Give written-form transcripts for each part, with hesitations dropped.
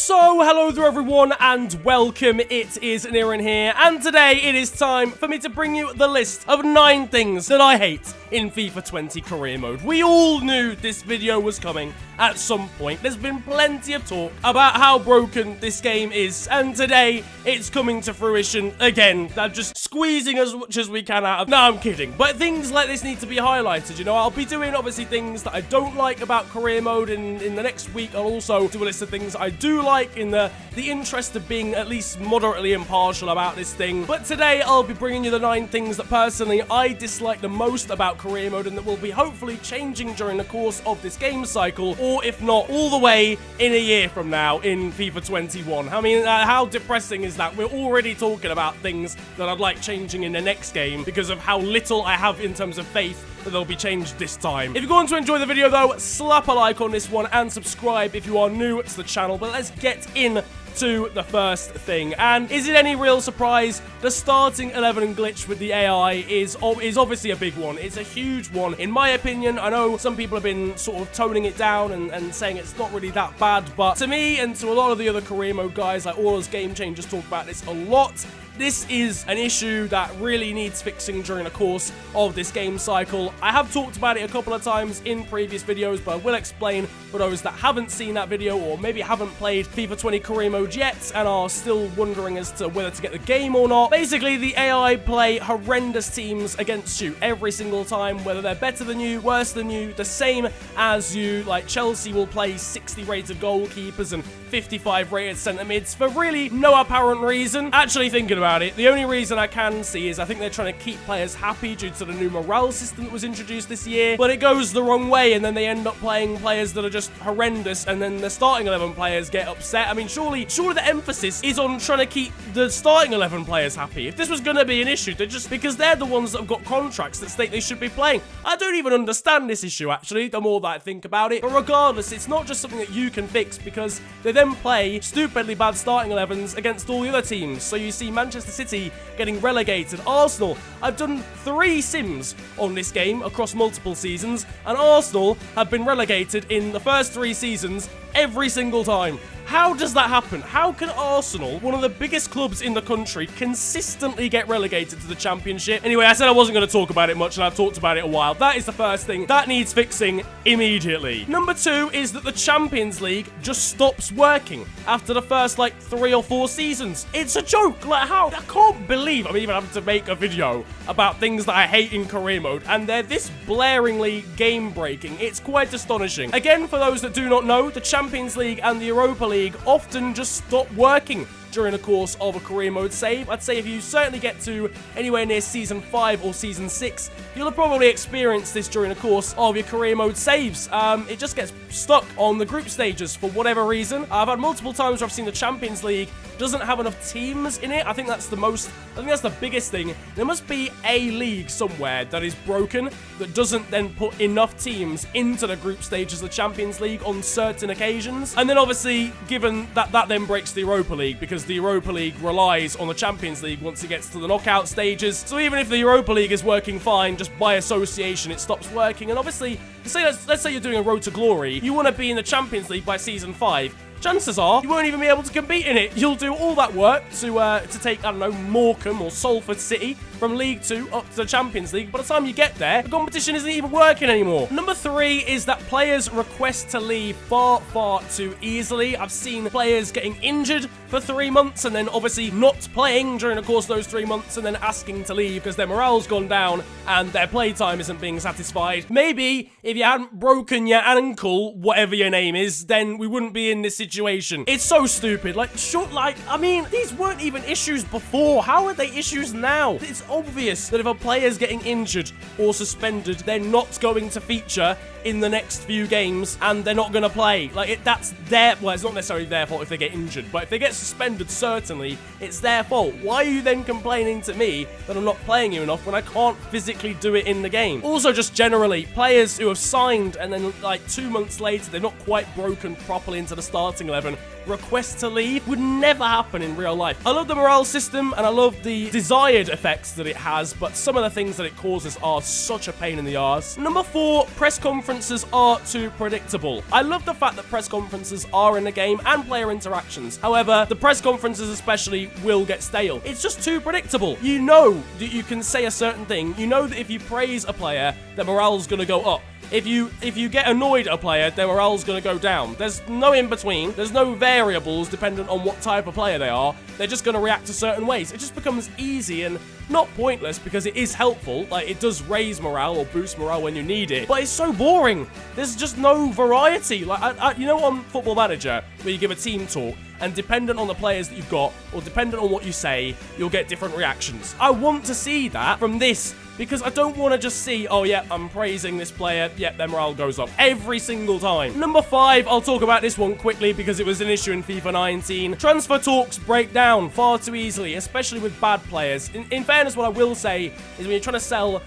So, hello there everyone, and welcome. It is Niran here, and today it is time for me to bring you the list of 9 things that I hate in FIFA 20 career mode. We all knew this video was coming at some point. There's been plenty of talk about how broken this game is, and today it's coming to fruition again. I'm just squeezing as much as we can out of. No, I'm kidding. But things like this need to be highlighted, you know. I'll be doing obviously things that I don't like about career mode in the next week. I'll also do a list of things I do like in the interest of being at least moderately impartial about this thing. But today I'll be bringing you the 9 things that personally I dislike the most about career mode, and that will be hopefully changing during the course of this game cycle, or if not all the way in a year from now in FIFA 21. I mean, how depressing is that? We're already talking about things that I'd like changing in the next game because of how little I have in terms of faith that they'll be changed this time. If you're going to enjoy the video though, slap a like on this one and subscribe if you are new to the channel. But let's get in to the first thing. And is it any real surprise? The starting 11 glitch with the AI is obviously a big one. It's a huge one in my opinion. I know some people have been sort of toning it down and saying it's not really that bad, but to me and to a lot of the other career mode guys like all those game changers talk about this a lot. This is an issue that really needs fixing during the course of this game cycle. I have talked about it a couple of times in previous videos, but I will explain for those that haven't seen that video or maybe haven't played FIFA 20 career mode yet and are still wondering as to whether to get the game or not. Basically, the AI play horrendous teams against you every single time, whether they're better than you, worse than you, the same as you. Like Chelsea will play 60 rated goalkeepers and 55 rated centre mids for really no apparent reason. Actually thinking about it, the only reason I can see is I think they're trying to keep players happy due to the new morale system that was introduced this year, but it goes the wrong way and then they end up playing players that are just horrendous and then the starting 11 players get upset. I mean, surely the emphasis is on trying to keep the starting 11 players happy. If this was going to be an issue, because they're the ones that have got contracts that state they should be playing. I don't even understand this issue actually, the more that I think about it. But regardless, it's not just something that you can fix because they then play stupidly bad starting 11s against all the other teams. So you see Manchester City getting relegated. Arsenal, I've done 3 sims on this game across multiple seasons, and Arsenal have been relegated in the first 3 seasons every single time. How does that happen? How can Arsenal, one of the biggest clubs in the country, consistently get relegated to the Championship? Anyway, I said I wasn't going to talk about it much, and I've talked about it a while. That is the first thing that needs fixing immediately. Number 2 is that the Champions League just stops working after the first, 3 or 4 seasons. It's a joke. Like, how? I can't believe I'm even having to make a video about things that I hate in career mode, and they're this blaringly game-breaking. It's quite astonishing. Again, for those that do not know, the Champions League and the Europa League often just stop working during the course of a career mode save. I'd say if you certainly get to anywhere near season 5 or season 6, you'll have probably experienced this during the course of your career mode saves. It just gets stuck on the group stages for whatever reason. I've had multiple times where I've seen the Champions League doesn't have enough teams in it. I think that's the biggest thing. There must be a league somewhere that is broken that doesn't then put enough teams into the group stages of the Champions League on certain occasions. And then obviously, given that then breaks the Europa League, because the Europa League relies on the Champions League once it gets to the knockout stages. So even if the Europa League is working fine, just by association it stops working. And obviously, let's say you're doing a road to glory, you want to be in the Champions League by season 5. Chances are you won't even be able to compete in it. You'll do all that work to take, I don't know, Morecambe or Salford City from League 2 up to the Champions League. By the time you get there, the competition isn't even working anymore. Number 3 is that players request to leave far, far too easily. I've seen players getting injured for 3 months and then obviously not playing during the course of those 3 months and then asking to leave because their morale's gone down and their playtime isn't being satisfied. Maybe if you hadn't broken your ankle, whatever your name is, then we wouldn't be in this situation. It's so stupid. I mean, these weren't even issues before. How are they issues now? It's obvious that if a player's getting injured or suspended, they're not going to feature in the next few games and they're not going to play. That's their, well, it's not necessarily their fault if they get injured, but if they get suspended, certainly it's their fault. Why are you then complaining to me that I'm not playing you enough when I can't physically do it in the game? Also, just generally, players who have signed and then 2 months later, they're not quite broken properly into the starting 11, request to leave would never happen in real life. I love the morale system and I love the desired effects that it has, but some of the things that it causes are such a pain in the arse. Number 4, press conference conferences are too predictable. I love the fact that press conferences are in the game and player interactions. However, the press conferences especially will get stale. It's just too predictable. You know that you can say a certain thing. You know that if you praise a player, their morale's going to go up. If you get annoyed at a player, their morale's going to go down. There's no in-between. There's no variables dependent on what type of player they are. They're just going to react to certain ways. It just becomes easy and not pointless because it is helpful. Like, it does raise morale or boost morale when you need it. But it's so boring. There's just no variety. Like, you know on Football Manager, where you give a team talk, and dependent on the players that you've got, or dependent on what you say, you'll get different reactions. I want to see that from this, because I don't want to just see, oh yeah, I'm praising this player, yeah, their morale goes up every single time. Number 5, I'll talk about this one quickly because it was an issue in FIFA 19. Transfer talks break down far too easily, especially with bad players. In fairness, what I will say is when you're trying to sell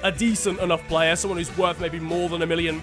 a decent enough player, someone who's worth maybe more than £1 million,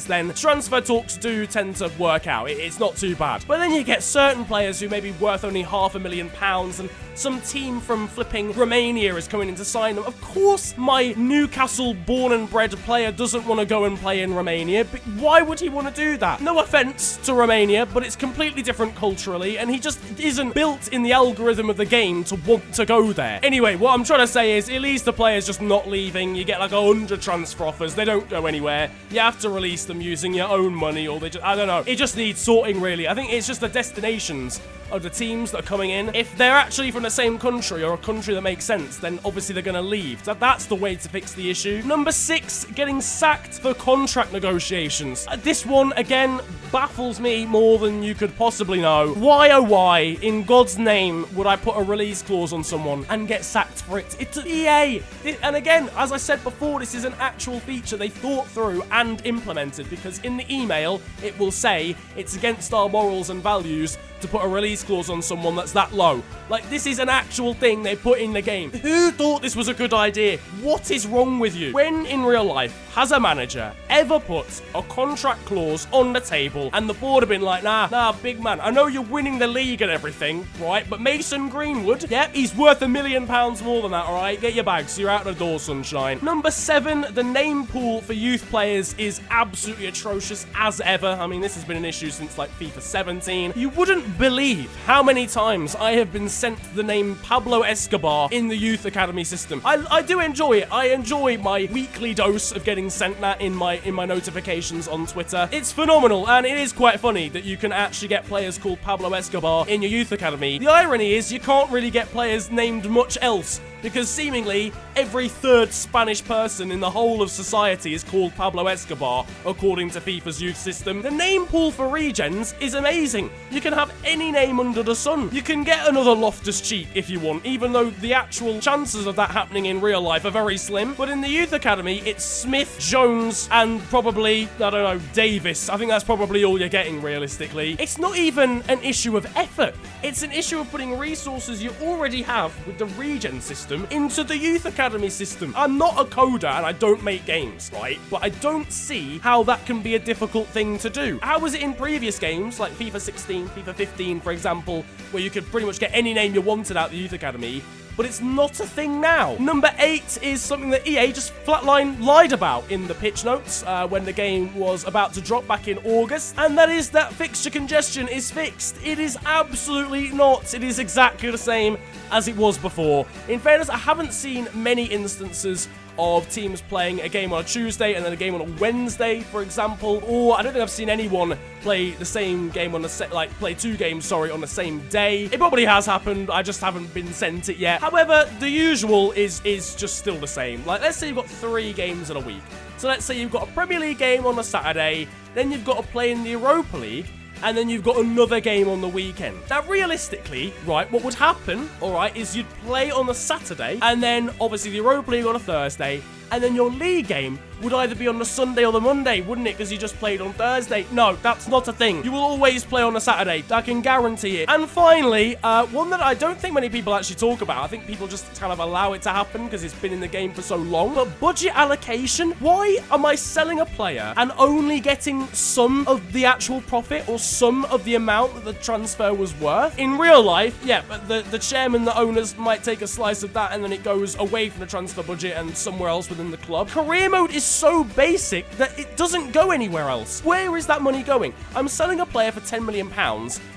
then transfer talks do tend to work out. It's not too bad. But then you get certain players who may be worth only £500,000 and some team from flipping Romania is coming in to sign them. Of course, my Newcastle born and bred player doesn't want to go and play in Romania, but why would he want to do that? No offense to Romania, but it's completely different culturally, and he just isn't built in the algorithm of the game to want to go there. Anyway, what I'm trying to say is, at least the player's just not leaving. You get like 100 transfer offers. They don't go anywhere. You have to release them using your own money, or they just, I don't know. It just needs sorting, really. I think it's just the destinations of the teams that are coming in. If they're actually from the same country or a country that makes sense, then obviously they're going to leave. That's the way to fix the issue. Number 6, getting sacked for contract negotiations. This one, again, baffles me more than you could possibly know. Why, oh why, in God's name, would I put a release clause on someone and get sacked for it? It's EA. And again, as I said before, this is an actual feature they thought through and implemented, because in the email, it will say it's against our morals and values to put a release clause on someone that's that low. Like, this is an actual thing they put in the game. Who thought this was a good idea? What is wrong with you? When in real life has a manager ever put a contract clause on the table and the board have been like, nah, big man, I know you're winning the league and everything, right? But Mason Greenwood, yeah, he's worth £1 million more than that, all right? Get your bags, you're out the door, sunshine. Number 7, the name pool for youth players is absolutely atrocious as ever. I mean, this has been an issue since like FIFA 17. You wouldn't believe how many times I have been sent the name Pablo Escobar in the youth academy system. I do enjoy it. I enjoy my weekly dose of getting sent that in my notifications on Twitter. It's phenomenal, and it is quite funny that you can actually get players called Pablo Escobar in your youth academy. The irony is you can't really get players named much else, because seemingly every third Spanish person in the whole of society is called Pablo Escobar, according to FIFA's youth system. The name pool for regens is amazing. You can have any name under the sun. You can get another Loftus-Cheek if you want, even though the actual chances of that happening in real life are very slim. But in the youth academy, it's Smith, Jones, and probably, I don't know, Davis. I think that's probably all you're getting, realistically. It's not even an issue of effort. It's an issue of putting resources you already have with the regen system into the youth academy system. I'm not a coder and I don't make games, right? But I don't see how that can be a difficult thing to do. How was it in previous games, like FIFA 16, FIFA 15, for example, where you could pretty much get any name you wanted out the youth academy? But it's not a thing now. Number 8 is something that EA just flatline lied about in the pitch notes when the game was about to drop back in August, and that is that fixture congestion is fixed. It is absolutely not. It is exactly the same as it was before. In fairness, I haven't seen many instances of teams playing a game on a Tuesday and then a game on a Wednesday, for example, or I don't think I've seen anyone play the same game on the play 2 games, on the same day. It probably has happened, I just haven't been sent it yet. However, the usual is just still the same. Like, let's say you've got 3 games in a week. So let's say you've got a Premier League game on a Saturday, then you've got to play in the Europa League, and then you've got another game on the weekend. Now, realistically, right, what would happen, all right, is you'd play on the Saturday, and then obviously the Europa League on a Thursday, and then your league game would either be on the Sunday or the Monday, wouldn't it? Because you just played on Thursday. No, that's not a thing. You will always play on a Saturday. I can guarantee it. And finally, one that I don't think many people actually talk about. I think people just kind of allow it to happen because it's been in the game for so long. But budget allocation. Why am I selling a player and only getting some of the actual profit or some of the amount that the transfer was worth? In real life, yeah, but the chairman, the owners might take a slice of that and then it goes away from the transfer budget and somewhere else within within the club. Career mode is so basic that it doesn't go anywhere else. Where is that money going? I'm selling a player for £10 million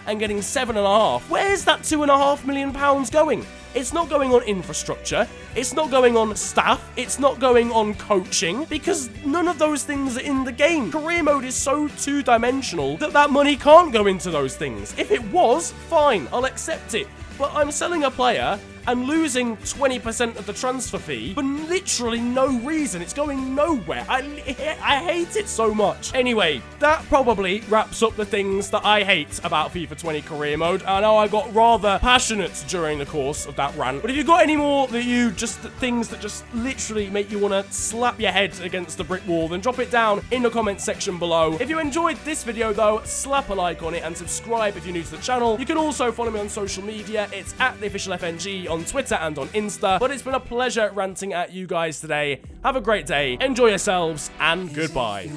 and getting 7.5. Where's that £2.5 million going? It's not going on infrastructure, it's not going on staff, it's not going on coaching, because none of those things are in the game. Career mode is so two-dimensional that that money can't go into those things. If it was, fine, I'll accept it. But I'm selling a player and losing 20% of the transfer fee for literally no reason. It's going nowhere. I hate it so much. Anyway, that probably wraps up the things that I hate about FIFA 20 career mode. I know I got rather passionate during the course of that rant, but if you've got any more things that just literally make you want to slap your head against the brick wall, then drop it down in the comment section below. If you enjoyed this video though, slap a like on it and subscribe if you're new to the channel. You can also follow me on social media. It's at the official FNG on Twitter and on Insta. But it's been a pleasure ranting at you guys today. Have a great day, enjoy yourselves, and goodbye.